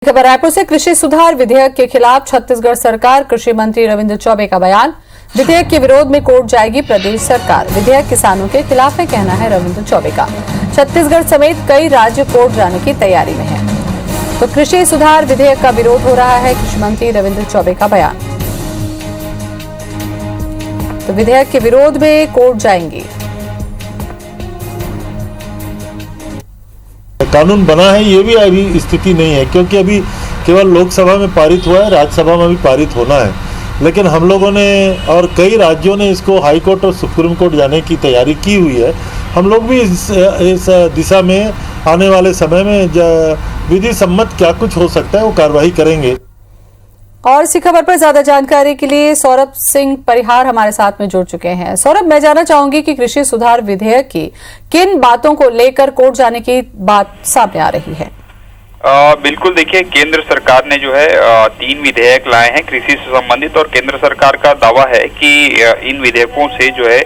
खबर रायपुर से कृषि सुधार विधेयक के खिलाफ छत्तीसगढ़ सरकार, कृषि मंत्री रविंद्र चौबे का बयान। विधेयक के विरोध में कोर्ट जाएगी प्रदेश सरकार। विधेयक किसानों के खिलाफ है, कहना है रविंद्र चौबे का। छत्तीसगढ़ समेत कई राज्य कोर्ट जाने की तैयारी में है। तो कृषि सुधार विधेयक का विरोध हो रहा है, कृषि मंत्री रविंद्र चौबे का बयान। तो विधेयक के विरोध में कोर्ट जाएंगी। कानून बना है, ये भी अभी स्थिति नहीं है, क्योंकि अभी केवल लोकसभा में पारित हुआ है, राज्यसभा में भी पारित होना है। लेकिन हम लोगों ने और कई राज्यों ने इसको हाई कोर्ट और सुप्रीम कोर्ट जाने की तैयारी की हुई है। हम लोग भी इस दिशा में आने वाले समय में विधि सम्मत क्या कुछ हो सकता है वो कार्रवाई करेंगे। और इसी खबर पर ज्यादा जानकारी के लिए सौरभ सिंह परिहार हमारे साथ में जुड़ चुके हैं। सौरभ, मैं जानना चाहूंगी कि कृषि सुधार विधेयक की किन बातों को लेकर कोर्ट जाने की बात सामने आ रही है? बिल्कुल, देखिए, केंद्र सरकार ने जो है 3 विधेयक लाए हैं कृषि से संबंधित, और केंद्र सरकार का दावा है कि इन विधेयकों से जो है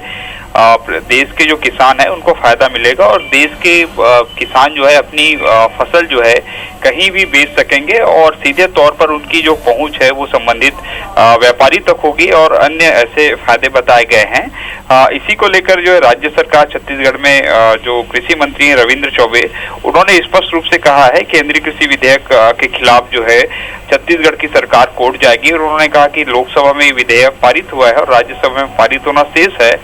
देश के जो किसान है उनको फायदा मिलेगा, और देश के किसान जो है अपनी फसल जो है कहीं भी बेच सकेंगे, और सीधे तौर पर उनकी जो पहुंच है वो संबंधित व्यापारी तक होगी, और अन्य ऐसे फायदे बताए गए हैं। इसी को लेकर जो है राज्य सरकार छत्तीसगढ़ में जो कृषि मंत्री हैं रविंद्र चौबे, उन्होंने स्पष्ट रूप से कहा है केंद्रीय कृषि विधेयक के खिलाफ जो है छत्तीसगढ़ की सरकार कोर्ट जाएगी। और उन्होंने कहा कि लोकसभा में विधेयक पारित हुआ है और राज्यसभा में पारित होना शेष है।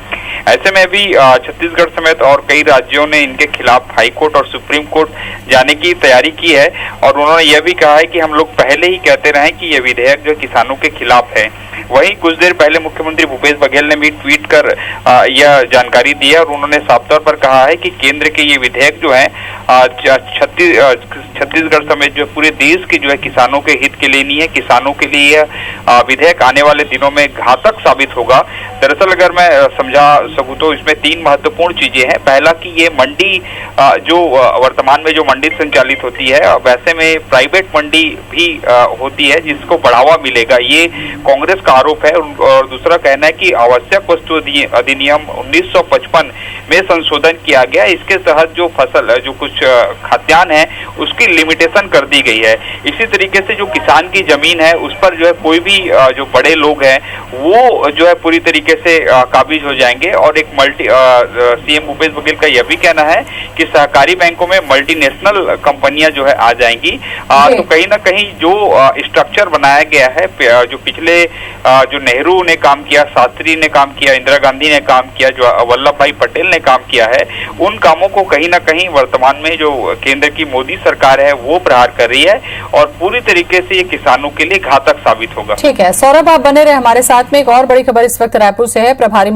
ऐसे में भी छत्तीसगढ़ समेत और कई राज्यों ने इनके खिलाफ हाई कोर्ट और सुप्रीम कोर्ट जाने की तैयारी की है, और उन्होंने यह भी कहा है कि हम लोग पहले ही कहते रहे कि यह विधेयक जो किसानों के खिलाफ है। वहीं कुछ देर पहले मुख्यमंत्री भूपेश बघेल ने भी ट्वीट कर यह जानकारी दी है, और उन्होंने साफ तौर पर कहा है कि केंद्र के ये विधेयक जो है छत्तीसगढ़ समेत जो पूरे देश के जो है किसानों के हित के लिए नहीं है। किसानों के लिए यह विधेयक आने वाले दिनों में घातक साबित होगा। दरअसल अगर मैं समझा सकूं तो इसमें 3 महत्वपूर्ण चीजें हैं। पहला कि ये मंडी जो वर्तमान में जो मंडी संचालित होती है, वैसे में प्राइवेट मंडी भी होती है, जिसको बढ़ावा मिलेगा, ये कांग्रेस का आरोप है। और दूसरा कहना है कि आवश्यक वस्तु अधिनियम 1955 में संशोधन किया गया। इसके तहत जो फसल जो कुछ खाद्यान्न है उसकी लिमिटेशन कर दी गई है। इसी तरीके से जो किसान की जमीन है उस पर जो है कोई भी जो बड़े लोग हैं वो जो है पूरी तरीके से काबिज हो जाएंगे। और एक सीएम भूपेश बघेल का यह भी कहना है कि सहकारी बैंकों में मल्टीनेशनल कंपनियां जो है आ जाएंगी। तो कहीं ना कहीं जो स्ट्रक्चर बनाया गया है, जो पिछले जो नेहरू ने काम किया, शास्त्री ने काम किया, इंदिरा गांधी ने काम किया, जो वल्लभ भाई पटेल ने काम किया है, उन कामों को कहीं ना कहीं वर्तमान में जो केंद्र की मोदी सरकार है वो प्रहार कर रही है, और पूरी तरीके से ये किसानों के लिए घातक साबित होगा। ठीक है सौरभ, आप बने रहे हमारे साथ में। एक और बड़ी खबर इस वक्त रायपुर से है। प्रभारी